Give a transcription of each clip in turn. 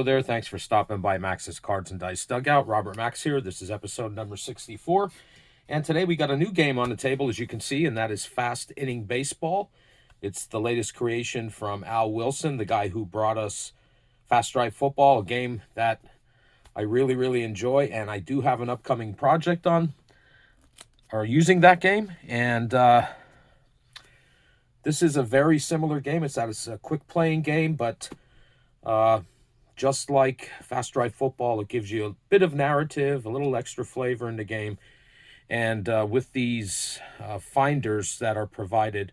Hello there. Thanks for stopping by Max's Cards and Dice Dugout. Robert Max here. This is episode number 64. And today we got a new game on the table, as you can see, and that is Fast Inning Baseball. It's the latest creation from Al Wilson, the guy who brought us Fast Drive Football, a game that I really enjoy. And I do have an upcoming project on, or using that game. And this is a very similar game. It's a quick playing game, but just like Fast Drive Football, it gives you a bit of narrative, a little extra flavor in the game. And with these finders that are provided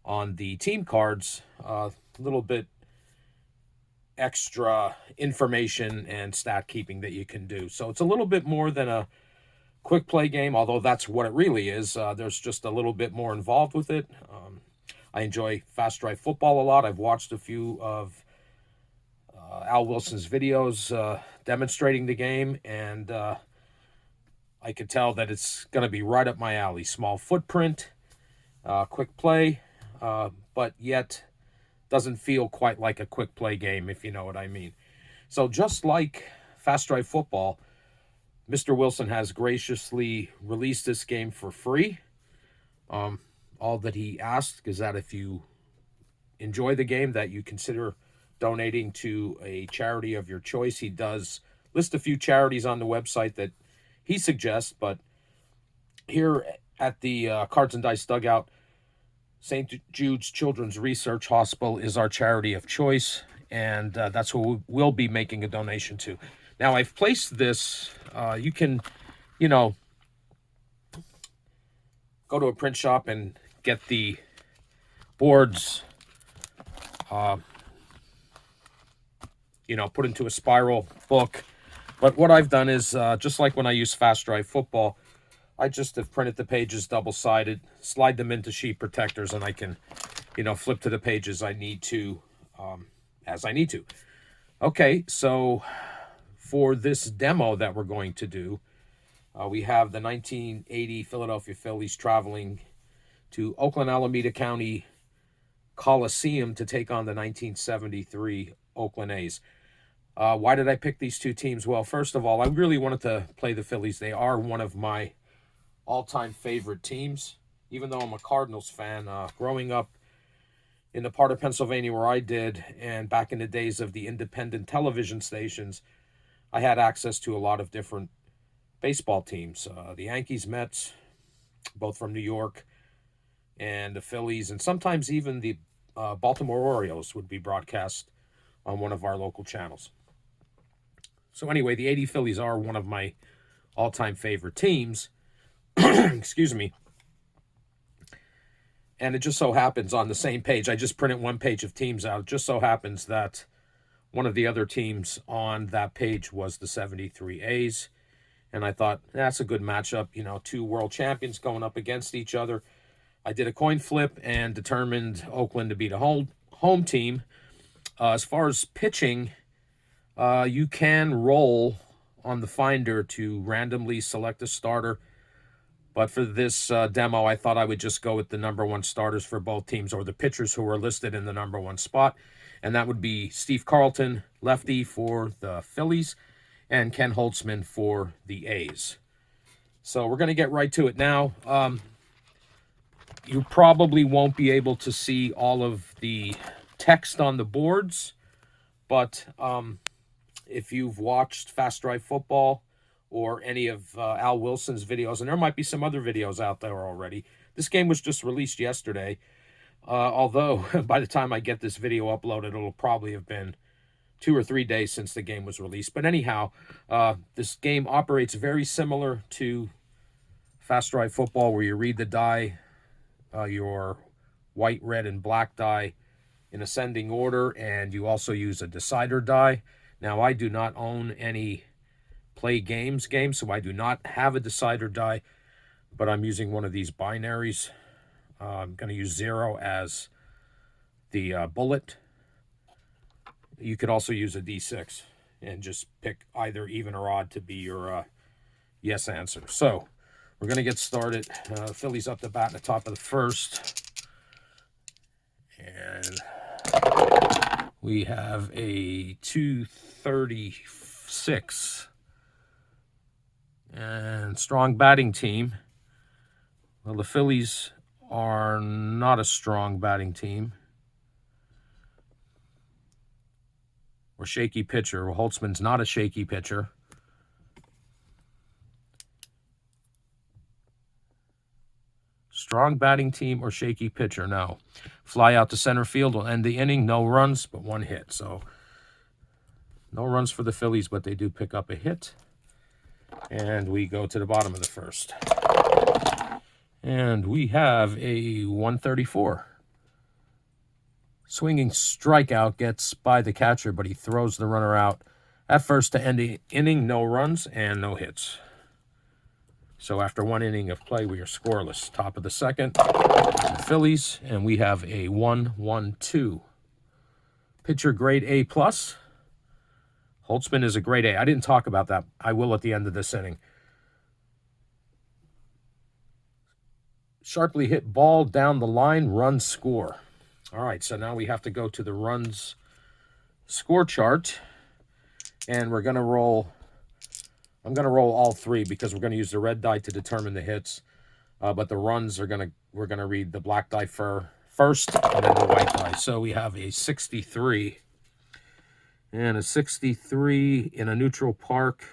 on the team cards, a little bit extra information and stat keeping that you can do. So it's a little bit more than a quick play game, although that's what it really is. There's just a little bit more involved with it. I enjoy Fast Drive Football a lot. I've watched a few of Al Wilson's videos demonstrating the game, and I could tell that it's going to be right up my alley. Small footprint, quick play, but yet doesn't feel quite like a quick play game, if you know what I mean. So just like Fast Drive Football, Mr. Wilson has graciously released this game for free. All that he asks is that if you enjoy the game, that you consider donating to a charity of your choice. He does list a few charities on the website that he suggests, but here at the Cards and Dice Dugout, St. Jude's Children's Research Hospital is our charity of choice, and that's who we'll be making a donation to. Now, I've placed this, you can, go to a print shop and get the boards, put into a spiral book. But what I've done is, just like when I use Fast Drive Football, I just have printed the pages double-sided, slide them into sheet protectors, and I can, flip to the pages I need to, as I need to. Okay, so for this demo that we're going to do, we have the 1980 Philadelphia Phillies traveling to Oakland Alameda County Coliseum to take on the 1973 Oakland A's. Why did I pick these two teams? Well, first of all, I really wanted to play the Phillies. They are one of my all-time favorite teams, even though I'm a Cardinals fan. Growing up in the part of Pennsylvania where I did, and back in the days of the independent television stations, I had access to a lot of different baseball teams. The Yankees, Mets, both from New York, and the Phillies, and sometimes even the Baltimore Orioles would be broadcast on one of our local channels. So anyway, the 80 Phillies are one of my all-time favorite teams. Excuse me. And it just so happens on the same page, I just printed one page of teams out. It just so happens that one of the other teams on that page was the 73 A's. And I thought, that's a good matchup. Two world champions going up against each other. I did a coin flip and determined Oakland to be the home team. As far as pitching, you can roll on the finder to randomly select a starter. But for this demo, I thought I would just go with the number one starters for both teams, or the pitchers who are listed in the number one spot. And that would be Steve Carlton, lefty, for the Phillies, and Ken Holtzman for the A's. So we're going to get right to it now. You probably won't be able to see all of the text on the boards, but if you've watched Fast Drive Football or any of Al Wilson's videos, and there might be some other videos out there already, this game was just released yesterday, although by the time I get this video uploaded, it'll probably have been 2 or 3 days since the game was released. But anyhow, this game operates very similar to Fast Drive Football, where you read the die, your white, red, and black die in ascending order, and you also use a decider die. Now, I do not own any play games, so I do not have a decider die, but I'm using one of these binaries. I'm going to use 0 as the bullet. You could also use a D6 and just pick either even or odd to be your yes answer. So we're going to get started. Phillies up the bat in the top of the first. And We have a 236. And strong batting team. Well, the Phillies are not a strong batting team. Or shaky pitcher. Well, Holtzman's not a shaky pitcher. Strong batting team or shaky pitcher? No. Fly out to center field will end the inning. No runs, but 1 hit. So no runs for the Phillies, but they do pick up a hit. And we go to the bottom of the first. And we have a 134. Swinging strikeout gets by the catcher, but he throws the runner out at first to end the inning. No runs and no hits. So after 1 inning of play, we are scoreless. Top of the second, the Phillies, and we have a 1-1-2. Pitcher grade A+. Holtzman is a grade A. I didn't talk about that. I will at the end of this inning. Sharply hit ball down the line, run score. All right, so now we have to go to the runs score chart, and we're going to roll. I'm going to roll all 3 because we're going to use the red die to determine the hits. But the runs we're going to read the black die first and then the white die. So we have a 63. And a 63 in a neutral park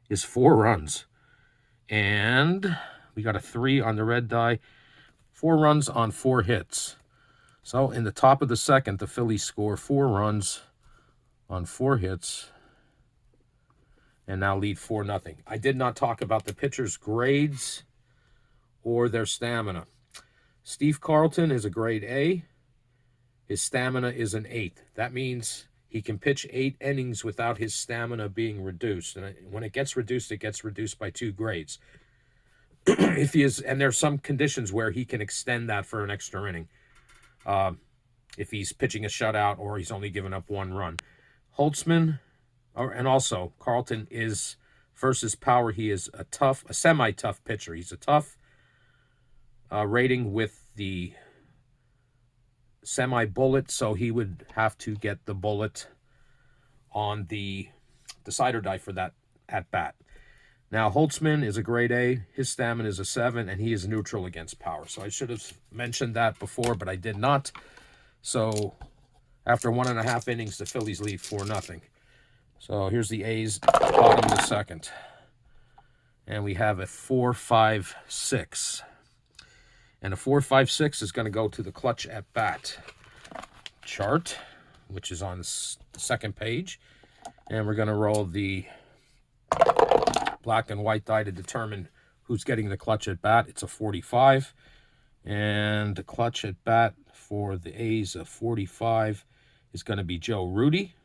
is 4 runs. And we got a 3 on the red die. 4 runs on 4 hits. So in the top of the second, the Phillies score 4 runs on 4 hits. And now lead 4-0. I did not talk about the pitchers' grades or their stamina. Steve Carlton is a grade A. His stamina is an 8. That means he can pitch 8 innings without his stamina being reduced. And when it gets reduced by 2 grades. If he is, and there's some conditions where he can extend that for an extra inning. If he's pitching a shutout or he's only given up 1 run. Holtzman. And also, Carlton is, versus power, he is a semi-tough pitcher. He's a tough rating with the semi-bullet, so he would have to get the bullet on the decider die for that at-bat. Now, Holtzman is a grade A. His stamina is a 7, and he is neutral against power. So I should have mentioned that before, but I did not. So after 1.5 innings, the Phillies lead 4-0. So here's the A's, bottom of the second. And we have a 4-5-6. And a 4-5-6 is going to go to the clutch at bat chart, which is on the second page. And we're going to roll the black and white die to determine who's getting the clutch at bat. It's a 45. And the clutch at bat for the A's of 45 is going to be Joe Rudy.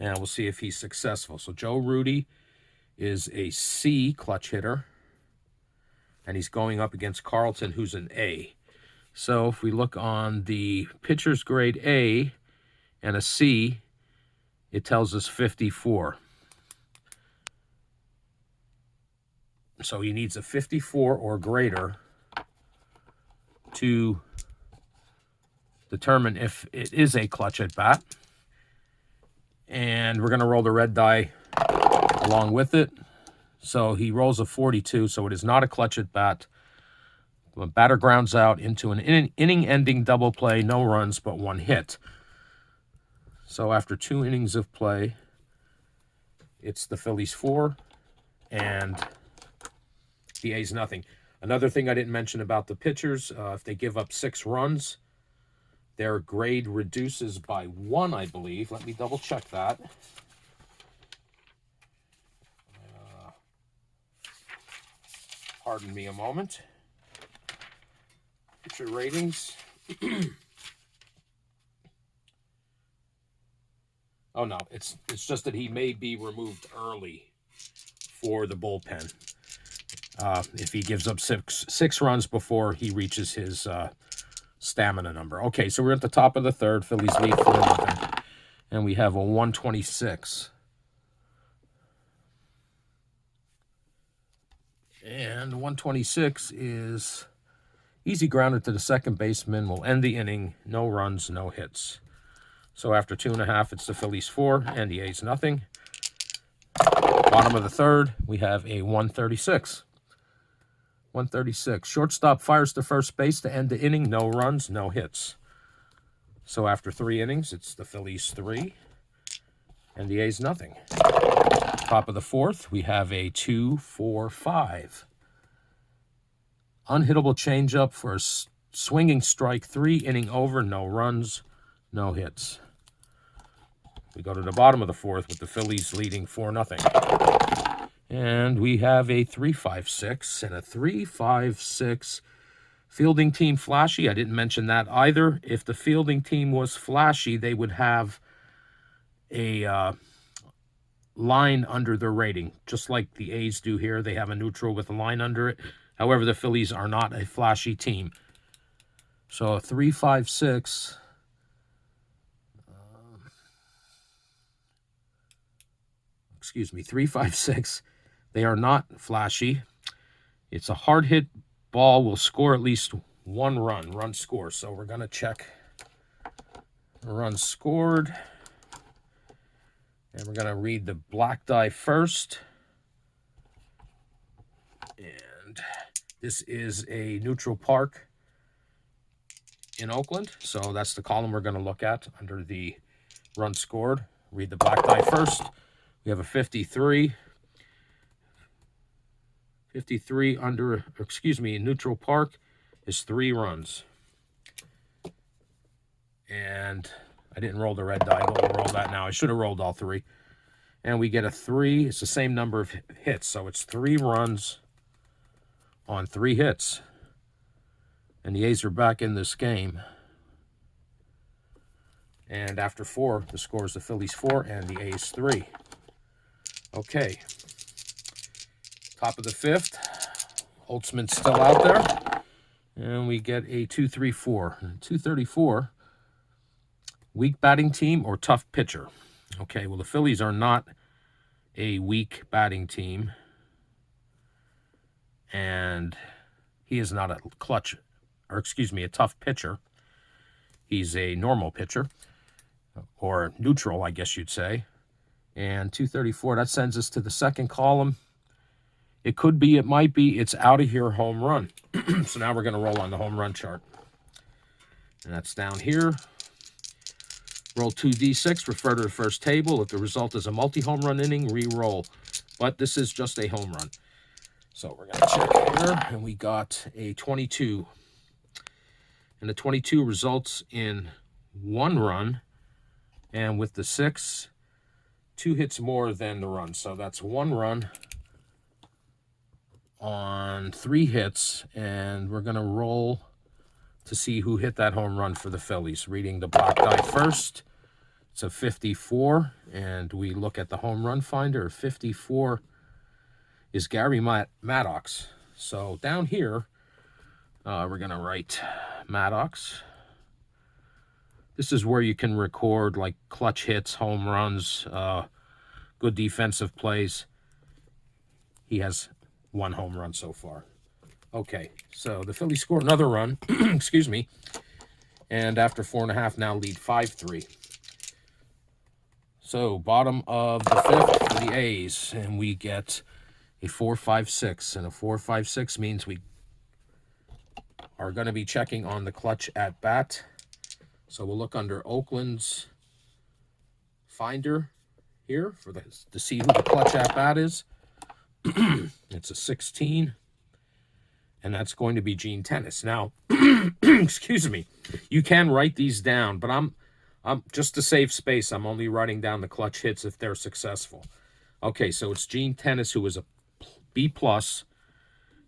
And we'll see if he's successful. So Joe Rudy is a C clutch hitter. And he's going up against Carlton, who's an A. So if we look on the pitcher's grade A and a C, it tells us 54. So he needs a 54 or greater to determine if it is a clutch at bat. And we're going to roll the red die along with it. So he rolls a 42, so it is not a clutch at bat. The batter grounds out into an inning-ending double play, no runs, but 1 hit. So after 2 innings of play, it's the Phillies 4 and the A's nothing. Another thing I didn't mention about the pitchers, if they give up 6 runs, their grade reduces by 1, I believe. Let me double check that. Pardon me a moment. Pitcher ratings. Oh, no. It's just that he may be removed early for the bullpen. If he gives up six runs before he reaches his stamina number. Okay, so we're at the top of the third. Phillies lead 4-0. And we have a 126. And 126 is easy grounded to the second baseman. Will end the inning. No runs, no hits. So after 2.5, it's the Phillies 4 and the A's nothing. Bottom of the third, we have a 136. 136. Shortstop fires to first base to end the inning. No runs, no hits. So after 3 innings, it's the Phillies 3 and the A's nothing. Top of the fourth, we have a 2-4-5. Unhittable changeup for a swinging strike 3, inning over, no runs, no hits. We go to the bottom of the fourth with the Phillies leading 4-0. And we have a 3-5-6 and a 3-5-6. Fielding team flashy. I didn't mention that either. If the fielding team was flashy, they would have a line under their rating, just like the A's do here. They have a neutral with a line under it. However, the Phillies are not a flashy team. So a 3-5-6. Excuse me, 3-5-6. They are not flashy. It's a hard hit ball will score at least 1 run score. So we're going to check runs scored. And we're going to read the black die first. And this is a neutral park in Oakland. So that's the column we're going to look at under the runs scored. Read the black die first. We have a 53. 53 under, excuse me, in neutral park is 3 runs. And I didn't roll the red die, but we'll roll that now. I should have rolled all 3. And we get a 3. It's the same number of hits. So it's 3 runs on 3 hits. And the A's are back in this game. And after 4, the score is the Phillies 4 and the A's 3. Okay. Top of the 5th. Holtzman's still out there. And we get a 2-3-4. 234. Weak batting team or tough pitcher? Okay, well, the Phillies are not a weak batting team. And he is not a clutch, or excuse me, a tough pitcher. He's a normal pitcher. Or neutral, I guess you'd say. And 234, that sends us to the second column. It could be, it might be, it's out of here home run. So now we're going to roll on the home run chart. And that's down here. Roll 2d6, refer to the first table. If the result is a multi-home run inning, re-roll. But this is just a home run. So we're going to check here, and we got a 22. And the 22 results in 1 run. And with the 6, 2 hits more than the run. So that's 1 run on 3 hits. And we're going to roll to see who hit that home run for the Phillies. Reading the black die first. It's a 54. And we look at the home run finder. 54 is Gary Maddox. So down here, we're going to write Maddox. This is where you can record like clutch hits, home runs, good defensive plays. He has 1 home run so far. Okay, so the Phillies score another run, excuse me, and after 4.5 now lead 5-3. So bottom of the 5th for the A's, and we get a 4-5-6, and a 4-5-6 means we are going to be checking on the clutch at bat. So we'll look under Oakland's finder here to see who the clutch at bat is. It's a 16, and that's going to be Gene Tennis. Now, excuse me, you can write these down, but I'm just to save space, I'm only writing down the clutch hits if they're successful. Okay, so it's Gene Tennis, who is a B+,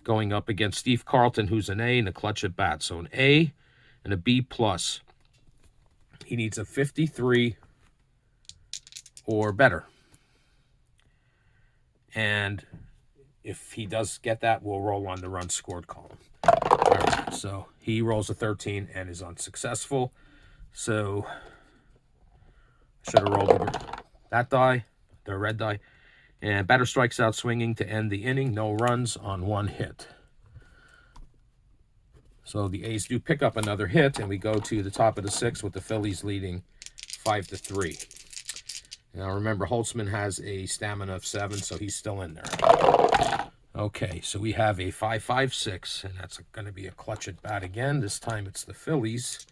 going up against Steve Carlton, who's an A in the clutch at bat. So an A and a B+. He needs a 53 or better. And if he does get that, we'll roll on the runs scored column. All right, so he rolls a 13 and is unsuccessful. So I should have rolled that die, the red die. And batter strikes out swinging to end the inning. No runs on 1 hit. So the A's do pick up another hit, and we go to the top of the 6th with the Phillies leading 5-3. Now remember, Holtzman has a stamina of 7, so he's still in there. Okay, so we have a 5-5-6, and that's going to be a clutch at bat again. This time it's the Phillies.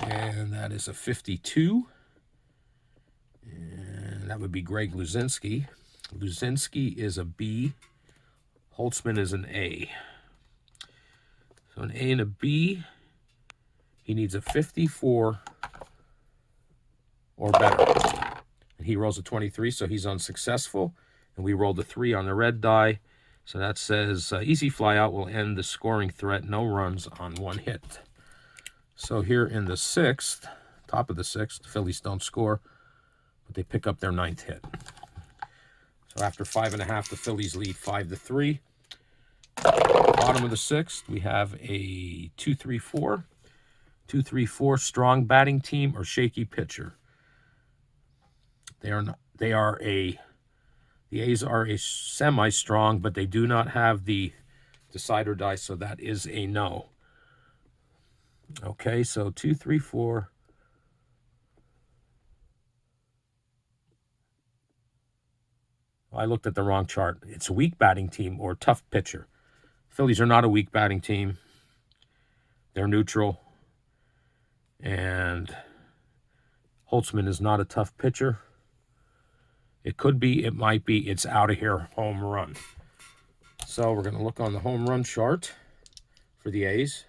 And that is a 52. And that would be Greg Luzinski. Luzinski is a B. Holtzman is an A. So an A and a B. He needs a 54 or better. And he rolls a 23, so he's unsuccessful. And we rolled a 3 on the red die. So that says easy fly out will end the scoring threat. No runs on 1 hit. So here in the 6th, top of the 6th, the Phillies don't score, but they pick up their 9th hit. So after 5.5, the Phillies lead 5-3. Bottom of the 6th, we have a 2-3-4. 2-3-4 strong batting team or shaky pitcher. The A's are a semi-strong, but they do not have the decider die, so that is a no. Okay, so 2-3-4. I looked at the wrong chart. It's a weak batting team or tough pitcher. Phillies are not a weak batting team. They're neutral. And Holtzman is not a tough pitcher. It could be, it might be, it's out of here, home run. So we're going to look on the home run chart for the A's.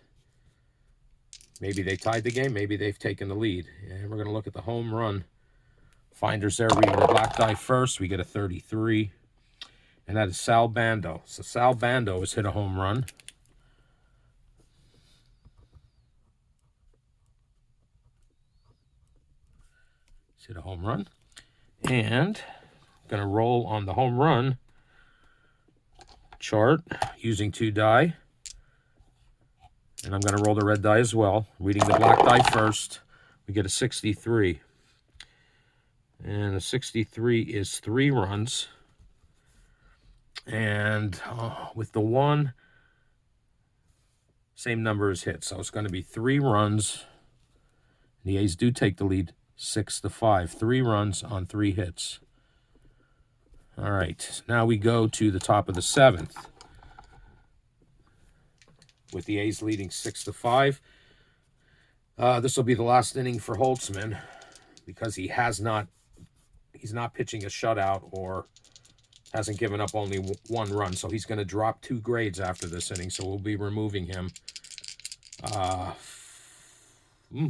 Maybe they tied the game. Maybe they've taken the lead. And we're going to look at the home run finders there. Reading the black die first, we get a 33. And that is Sal Bando. So Sal Bando has hit a home run. He's hit a home run. And I'm going to roll on the home run chart using 2 die. And I'm going to roll the red die as well. Reading the black die first, we get a 63. And a 63 is 3 runs. And with the 1, same number as hits. So it's going to be 3 runs. The A's do take the lead 6-5. 3 runs on 3 hits. All right. Now we go to the top of the 7th. With the A's leading 6-5. This will be the last inning for Holtzman because he's not pitching a shutout or hasn't given up only 1 run. So he's going to drop 2 grades after this inning. So we'll be removing him.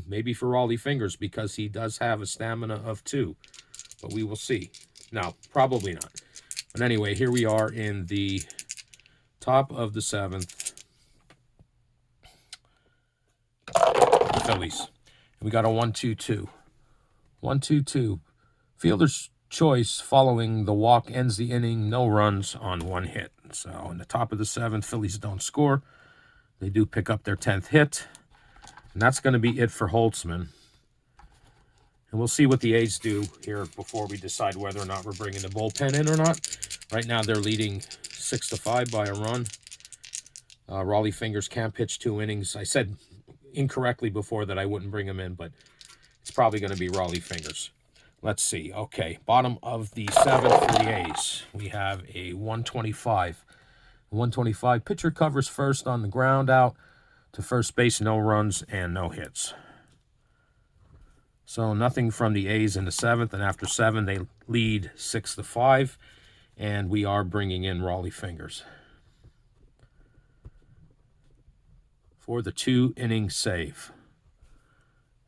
Maybe for Raleigh fingers because he does have a stamina of 2. But we will see. No, probably not. But anyway, here we are in the top of the 7th. Phillies. We got a 1-2-2. 1-2-2. Fielder's choice following the walk ends the inning. No runs on 1 hit. So in the top of the 7th, Phillies don't score. They do pick up their 10th hit. And that's going to be it for Holtzman. And we'll see what the A's do here before we decide whether or not we're bringing the bullpen in or not. Right now they're leading 6-5 by a run. Raleigh fingers can't pitch 2 innings. I said incorrectly before that I wouldn't bring him in, but it's probably going to be Raleigh fingers. Let's see. Okay, bottom of the 7th for the A's. We have a 125. 125. Pitcher covers first on the ground out to first base. No runs and no hits. So nothing from the A's in the 7th. And after 7, they lead 6-5. And we are bringing in Raleigh fingers for the 2-inning save.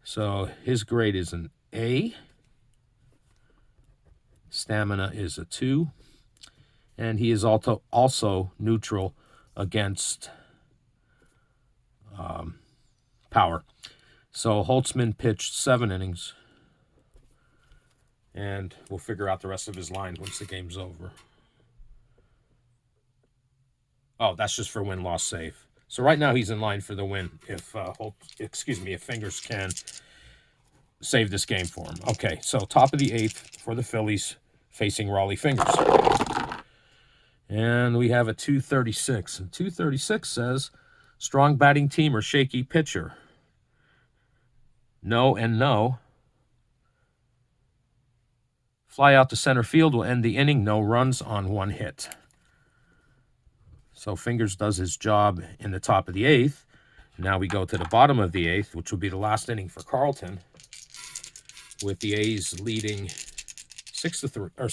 So his grade is an A. Stamina is a 2. And he is also neutral against power. So Holtzman pitched 7 innings. And we'll figure out the rest of his line once the game's over. Oh, that's just for win-loss save. So right now he's in line for the win if Fingers can save this game for him. Okay, so top of the 8th for the Phillies facing Raleigh fingers. And we have a 236. And 236 says, strong batting team or shaky pitcher? No and no. Fly out to center field will end the inning. No runs on 1 hit. So Fingers does his job in the top of the 8th. Now we go to the bottom of the 8th, which will be the last inning for Carlton, with the A's leading 6-3 or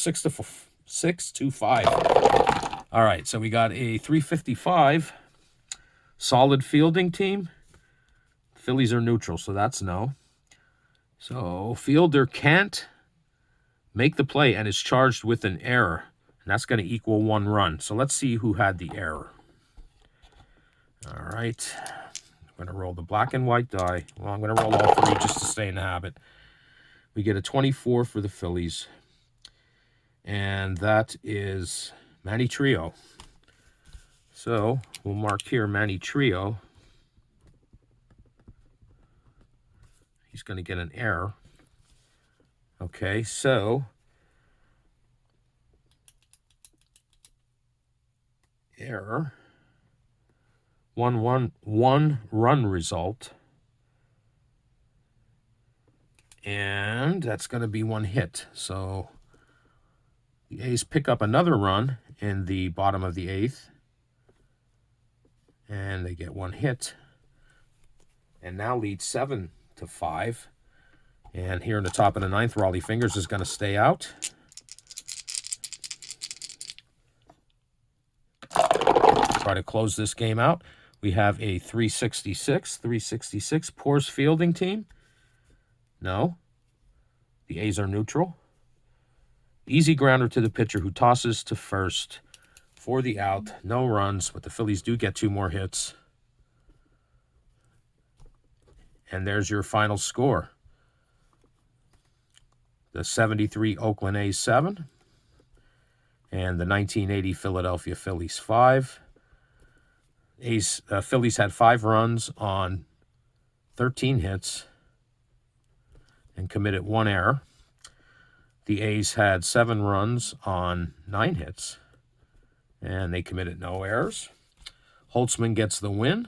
6-5. All right, so we got a 355 solid fielding team. Phillies are neutral, so that's no. So fielder can't make the play and is charged with an error, and that's going to equal 1 run. So let's see who had the error. All right. I'm going to roll the black and white die. Well, I'm going to roll all 3 just to stay in the habit. We get a 24 for the Phillies. And that is Manny Trio. So we'll mark here Manny Trio. He's going to get an error. Okay, so error. 1 run result. And that's going to be 1 hit. So the A's pick up another run in the bottom of the 8th. And they get 1 hit. And now lead 7-5. And here in the top of the 9th, Raleigh Fingers is going to stay out. Try to close this game out. We have a 366. Poor's fielding team. No. The A's are neutral. Easy grounder to the pitcher who tosses to first for the out. No runs, but the Phillies do get 2 more hits. And there's your final score. The 73 Oakland A's 7. And the 1980 Philadelphia Phillies 5. Phillies had 5 runs on 13 hits and committed 1 error. The A's had 7 runs on 9 hits, and they committed no errors. Holtzman gets the win.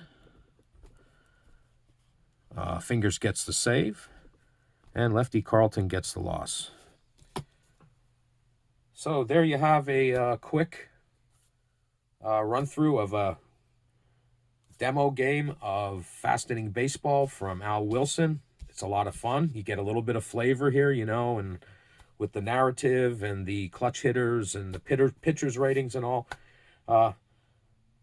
Fingers gets the save. And Lefty Carlton gets the loss. So there you have a quick run-through of a demo game of fast inning baseball from Al Wilson. It's a lot of fun. You get a little bit of flavor here, you know, and with the narrative and the clutch hitters and the pitchers ratings and all.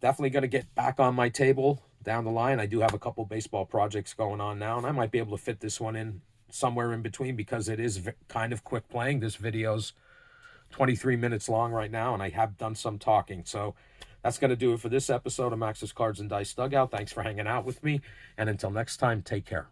Definitely going to get back on my table down the line. I do have a couple baseball projects going on now, and I might be able to fit this one in somewhere in between because it is kind of quick playing. This video's 23 minutes long right now, and I have done some talking. So that's going to do it for this episode of Max's Cards and Dice Dugout. Thanks for hanging out with me, and until next time, take care.